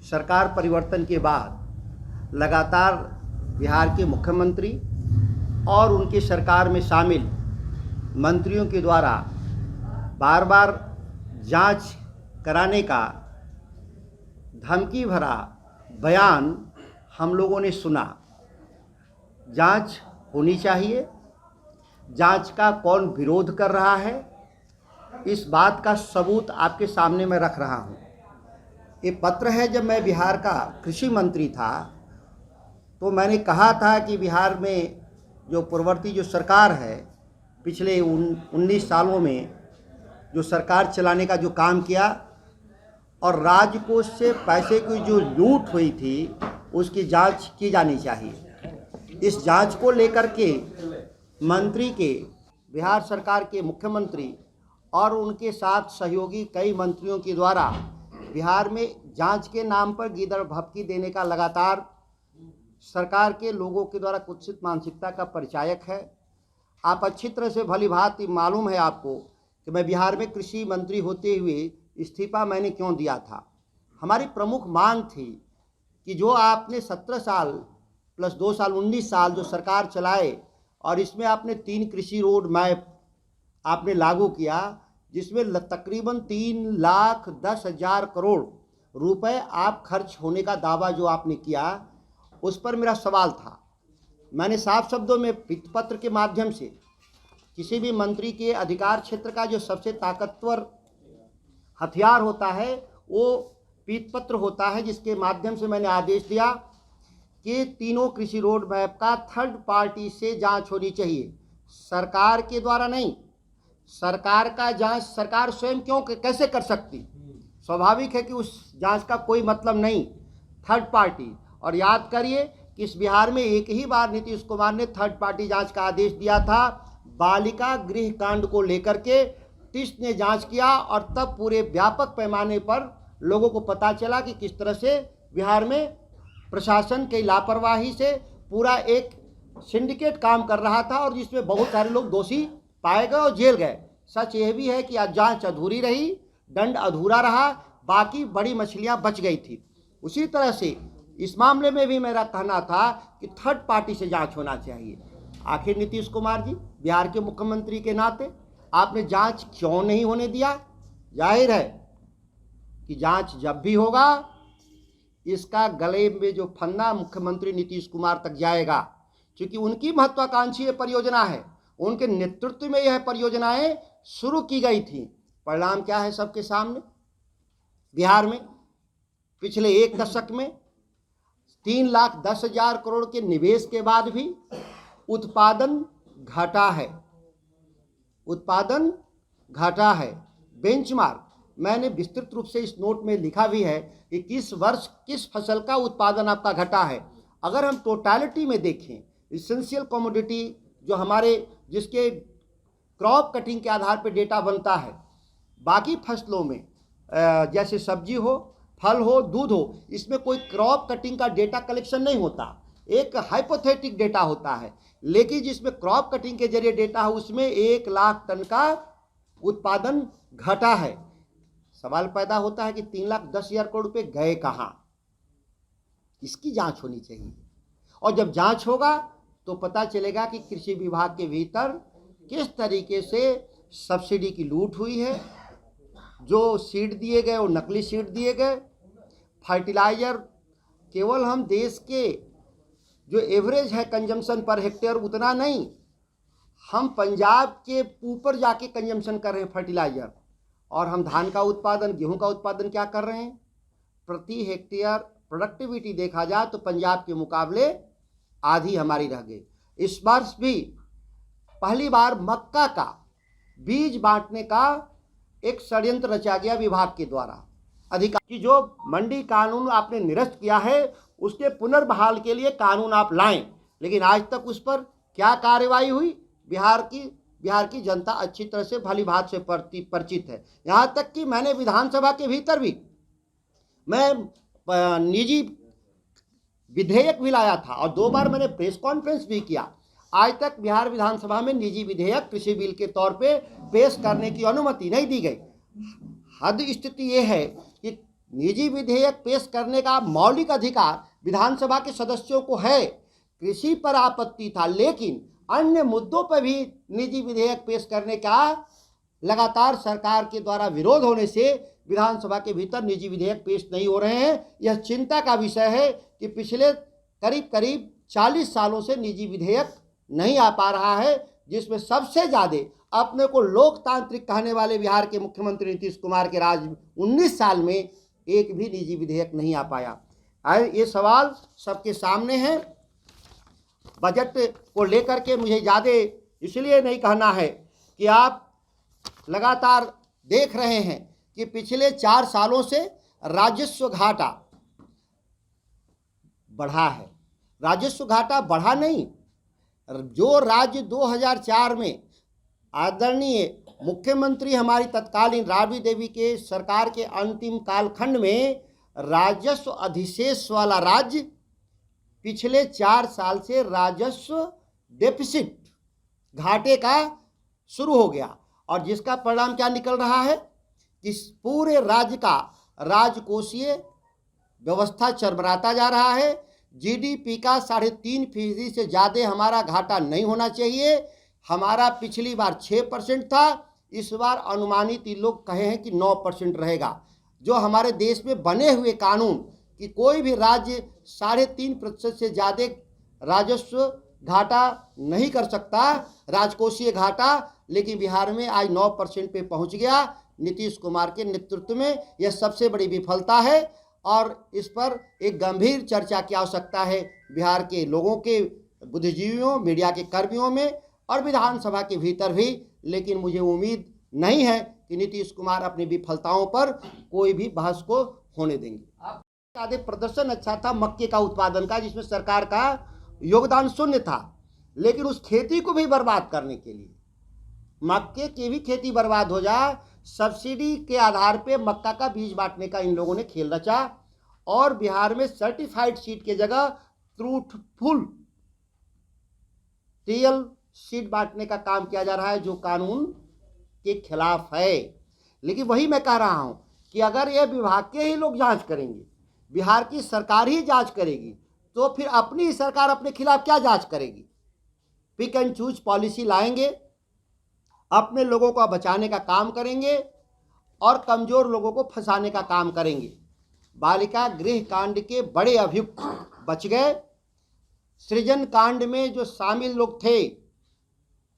सरकार परिवर्तन के बाद लगातार बिहार के मुख्यमंत्री और उनकी सरकार में शामिल मंत्रियों के द्वारा बार बार जांच कराने का धमकी भरा बयान हम लोगों ने सुना। जांच होनी चाहिए, जांच का कौन विरोध कर रहा है, इस बात का सबूत आपके सामने मैं रख रहा हूँ। ये पत्र है, जब मैं बिहार का कृषि मंत्री था तो मैंने कहा था कि बिहार में जो पूर्ववर्ती जो सरकार है, पिछले 19 सालों में जो सरकार चलाने का जो काम किया और राजकोष से पैसे की जो लूट हुई थी उसकी जांच की जानी चाहिए। इस जांच को लेकर के मंत्री के, बिहार सरकार के मुख्यमंत्री और उनके साथ सहयोगी कई मंत्रियों के द्वारा बिहार में जांच के नाम पर गीदड़ भभकी देने का लगातार सरकार के लोगों के द्वारा कुत्सित मानसिकता का परिचायक है। आप अच्छी तरह से भली भांति मालूम है आपको कि मैं बिहार में कृषि मंत्री होते हुए इस्तीफा मैंने क्यों दिया था। हमारी प्रमुख मांग थी कि जो आपने 17 साल प्लस 2 साल 19 साल जो सरकार चलाए और इसमें आपने 3 कृषि रोड मैप आपने लागू किया, जिसमें तकरीबन 3,10,000 करोड़ रुपए आप खर्च होने का दावा जो आपने किया, उस पर मेरा सवाल था। मैंने साफ शब्दों में पत्र के माध्यम से किसी भी मंत्री के अधिकार क्षेत्र का जो सबसे ताकतवर हथियार होता है वो पत्र होता है, जिसके माध्यम से मैंने आदेश दिया कि तीनों कृषि रोड मैप का थर्ड पार्टी से जांच होनी चाहिए, सरकार के द्वारा नहीं। सरकार का जांच सरकार स्वयं क्यों कैसे कर सकती? स्वाभाविक है कि उस जांच का कोई मतलब नहीं, थर्ड पार्टी। और याद करिए कि इस बिहार में एक ही बार नीतीश कुमार ने थर्ड पार्टी जांच का आदेश दिया था। बालिका गृह कांड को लेकर के टिस्ट ने जांच किया और तब पूरे व्यापक पैमाने पर लोगों को पता चला कि किस तरह से बिहार में प्रशासन की लापरवाही से पूरा एक सिंडिकेट काम कर रहा था और जिसमें बहुत सारे लोग दोषी पाए गए और जेल गए। सच यह भी है कि आज जांच अधूरी रही, दंड अधूरा रहा, बाकी बड़ी मछलियां बच गई थी। उसी तरह से इस मामले में भी मेरा कहना था कि थर्ड पार्टी से जांच होना चाहिए। आखिर नीतीश कुमार जी बिहार के मुख्यमंत्री के नाते आपने जांच क्यों नहीं होने दिया? जाहिर है कि जांच जब भी होगा इसका गले में जो फंदा मुख्यमंत्री नीतीश कुमार तक जाएगा, क्योंकि उनकी महत्वाकांक्षी परियोजना है, उनके नेतृत्व में यह परियोजनाएं शुरू की गई थी। परिणाम क्या है सबके सामने? बिहार में पिछले 1 दशक में 3,10,000 करोड़ के निवेश के बाद भी उत्पादन घटा है, उत्पादन घटा है। बेंचमार्क मैंने विस्तृत रूप से इस नोट में लिखा भी है कि किस वर्ष किस फसल का उत्पादन आपका घटा है। अगर हम टोटलिटी में देखें, इसेंशियल कमोडिटी जो हमारे जिसके क्रॉप कटिंग के आधार पर डेटा बनता है, बाकी फसलों में जैसे सब्जी हो, फल हो, दूध हो, इसमें कोई क्रॉप कटिंग का डेटा कलेक्शन नहीं होता, एक हाइपोथेटिक डेटा होता है। लेकिन जिसमें क्रॉप कटिंग के जरिए डेटा है उसमें 1 लाख टन का उत्पादन घटा है। सवाल पैदा होता है कि 3,10,000 करोड़ रुपए गए कहाँ? इसकी जांच होनी चाहिए और जब जांच होगा तो पता चलेगा कि कृषि विभाग के भीतर किस तरीके से सब्सिडी की लूट हुई है, जो सीड दिए गए वो नकली सीड दिए गए। फर्टिलाइज़र केवल हम देश के जो एवरेज है कंजम्पशन पर हेक्टेयर उतना नहीं, हम पंजाब के ऊपर जाके कंजम्पशन कर रहे हैं फर्टिलाइज़र। और हम धान का उत्पादन, गेहूं का उत्पादन क्या कर रहे हैं? प्रति हेक्टेयर प्रोडक्टिविटी देखा जाए तो पंजाब के मुकाबले आधी हमारी रह गई। इस वर्ष भी पहली बार मक्का का बीज बांटने का एक षड्यंत्र रचा गया विभाग के द्वारा। अधिकार की जो मंडी कानून आपने निरस्त किया है उसके पुनर्बहाल के लिए कानून आप लाएं, लेकिन आज तक उस पर क्या कार्रवाई हुई? बिहार की जनता अच्छी तरह से भली भांति से परिचित है। यहाँ तक कि मैंने विधानसभा के भीतर भी मैं निजी विधेयक भी लाया था और 2 बार मैंने प्रेस कॉन्फ्रेंस भी किया। आज तक बिहार विधानसभा में निजी विधेयक कृषि बिल के तौर पे पेश करने की अनुमति नहीं दी गई। हद स्थिति ये है कि निजी विधेयक पेश करने का मौलिक अधिकार विधानसभा के सदस्यों को है। कृषि पर आपत्ति था, लेकिन अन्य मुद्दों पर भी निजी विधेयक पेश करने का लगातार सरकार के द्वारा विरोध होने से विधानसभा के भीतर निजी विधेयक पेश नहीं हो रहे हैं। यह चिंता का विषय है कि पिछले करीब करीब 40 सालों से निजी विधेयक नहीं आ पा रहा है, जिसमें सबसे ज़्यादा अपने को लोकतांत्रिक कहने वाले बिहार के मुख्यमंत्री नीतीश कुमार के राज 19 साल में एक भी निजी विधेयक नहीं आ पाया। ये सवाल सबके सामने है। बजट को लेकर के मुझे ज़्यादा इसलिए नहीं कहना है कि आप लगातार देख रहे हैं कि पिछले 4 सालों से राजस्व घाटा बढ़ा है। राजस्व घाटा बढ़ा नहीं, जो राज्य 2004 में आदरणीय मुख्यमंत्री हमारी तत्कालीन राबड़ी देवी के सरकार के अंतिम कालखंड में राजस्व अधिशेष वाला राज्य पिछले 4 साल से राजस्व डेफिसिट घाटे का शुरू हो गया, और जिसका परिणाम क्या निकल रहा है कि पूरे राज्य का राजकोषीय व्यवस्था चरमराता जा रहा है। जीडीपी का 3.5% से ज़्यादा हमारा घाटा नहीं होना चाहिए। हमारा पिछली बार 6% था, इस बार अनुमानित इन लोग कहे हैं कि 9% रहेगा। जो हमारे देश में बने हुए कानून कि कोई भी राज्य 3.5% से ज़्यादा राजस्व घाटा नहीं कर सकता, राजकोषीय घाटा, लेकिन बिहार में आज 9% पे पहुंच गया। नीतीश कुमार के नेतृत्व में यह सबसे बड़ी विफलता है और इस पर एक गंभीर चर्चा की आवश्यकता है बिहार के लोगों के, बुद्धिजीवियों, मीडिया के कर्मियों में और विधानसभा के भीतर भी। लेकिन मुझे उम्मीद नहीं है कि नीतीश कुमार अपनी विफलताओं पर कोई भी बहस को होने देंगे। ज़्यादा प्रदर्शन अच्छा था मक्के का उत्पादन का, जिसमें सरकार का योगदान शून्य था, लेकिन उस खेती को भी बर्बाद करने के लिए, मक्के की भी खेती बर्बाद हो जाए, सब्सिडी के आधार पे मक्का का बीज बांटने का इन लोगों ने खेल रचा और बिहार में सर्टिफाइड सीड के जगह ट्रूथफुल रियल सीड बांटने का काम किया जा रहा है, जो कानून के खिलाफ है। लेकिन वही मैं कह रहा हूं कि अगर ये विभाग के ही लोग जांच करेंगे, बिहार की सरकार ही जांच करेगी, तो फिर अपनी सरकार अपने खिलाफ क्या जांच करेगी? पिक एंड चूज पॉलिसी लाएंगे, अपने लोगों को बचाने का काम करेंगे और कमज़ोर लोगों को फंसाने का काम करेंगे। बालिका गृह कांड के बड़े अभियुक्त बच गए। सृजन कांड में जो शामिल लोग थे,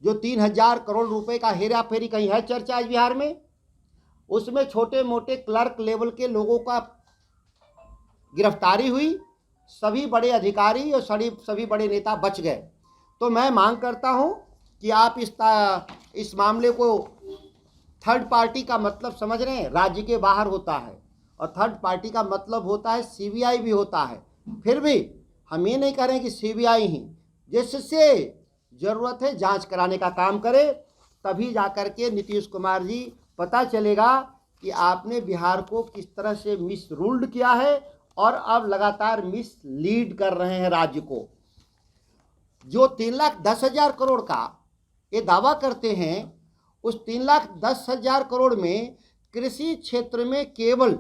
जो 3000 करोड़ रुपए का हेरा फेरी कहीं है चर्चा आज बिहार में, उसमें छोटे मोटे क्लर्क लेवल के लोगों का गिरफ्तारी हुई, सभी बड़े अधिकारी और सभी बड़े नेता बच गए। तो मैं मांग करता हूं कि आप इस मामले को, थर्ड पार्टी का मतलब समझ रहे हैं, राज्य के बाहर होता है और थर्ड पार्टी का मतलब होता है सीबीआई भी होता है। फिर भी हम ये नहीं करें कि सीबीआई ही, जिससे ज़रूरत है जांच कराने का काम करे, तभी जाकर के नीतीश कुमार जी पता चलेगा कि आपने बिहार को किस तरह से मिस रूल्ड किया है और अब लगातार मिस लीड कर रहे हैं राज्य को। जो 3,10,000 करोड़ का ये दावा करते हैं, उस 3,10,000 करोड़ में कृषि क्षेत्र में केवल,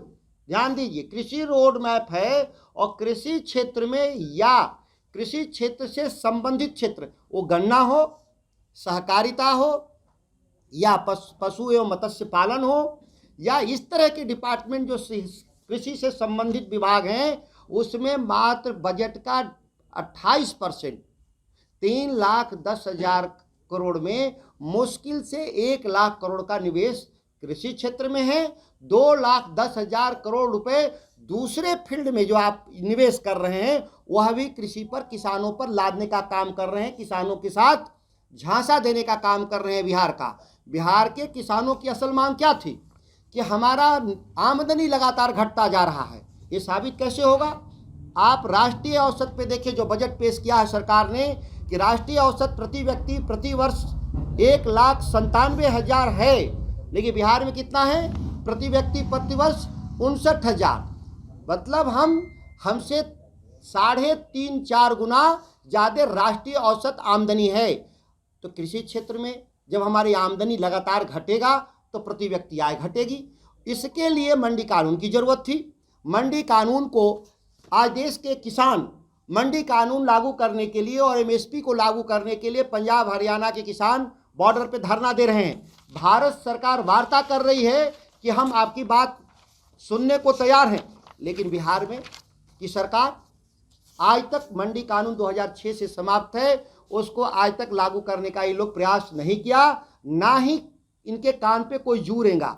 ध्यान दीजिए, कृषि रोड मैप है और कृषि क्षेत्र में या कृषि क्षेत्र से संबंधित क्षेत्र, वो गन्ना हो, सहकारिता हो या पशु एवं मत्स्य पालन हो, या इस तरह के डिपार्टमेंट जो कृषि से संबंधित विभाग हैं, उसमें मात्र बजट का 28%, 3,10,000 करोड़ में मुश्किल से 1,00,000 करोड़ का निवेश कृषि क्षेत्र में है। 2,10,000 करोड़ रुपए दूसरे फील्ड में जो आप निवेश कर रहे हैं, वह भी कृषि पर, किसानों पर लादने का काम कर रहे हैं, किसानों के साथ झांसा देने का काम कर रहे हैं बिहार का। बिहार के किसानों की असल मांग क्या थी कि हमारा आमदनी लगातार घटता जा रहा है। ये साबित कैसे होगा? आप राष्ट्रीय औसत पे देखिए, जो बजट पेश किया है सरकार ने, कि राष्ट्रीय औसत प्रति व्यक्ति प्रति वर्ष 1,97,000 है, लेकिन बिहार में कितना है? प्रति व्यक्ति प्रति वर्ष 59,000। मतलब हमसे 3.5-4 गुना ज़्यादा राष्ट्रीय औसत आमदनी है। तो कृषि क्षेत्र में जब हमारी आमदनी लगातार घटेगा तो प्रति व्यक्ति आय घटेगी। इसके लिए मंडी कानून की ज़रूरत थी। मंडी कानून को आज देश के किसान मंडी कानून लागू करने के लिए और एमएसपी को लागू करने के लिए पंजाब हरियाणा के किसान बॉर्डर पे धरना दे रहे हैं। भारत सरकार वार्ता कर रही है कि हम आपकी बात सुनने को तैयार हैं, लेकिन बिहार में की सरकार आज तक मंडी कानून 2006 से समाप्त है, उसको आज तक लागू करने का ये लोग प्रयास नहीं किया, ना ही इनके कान पे कोई जू रेंगा।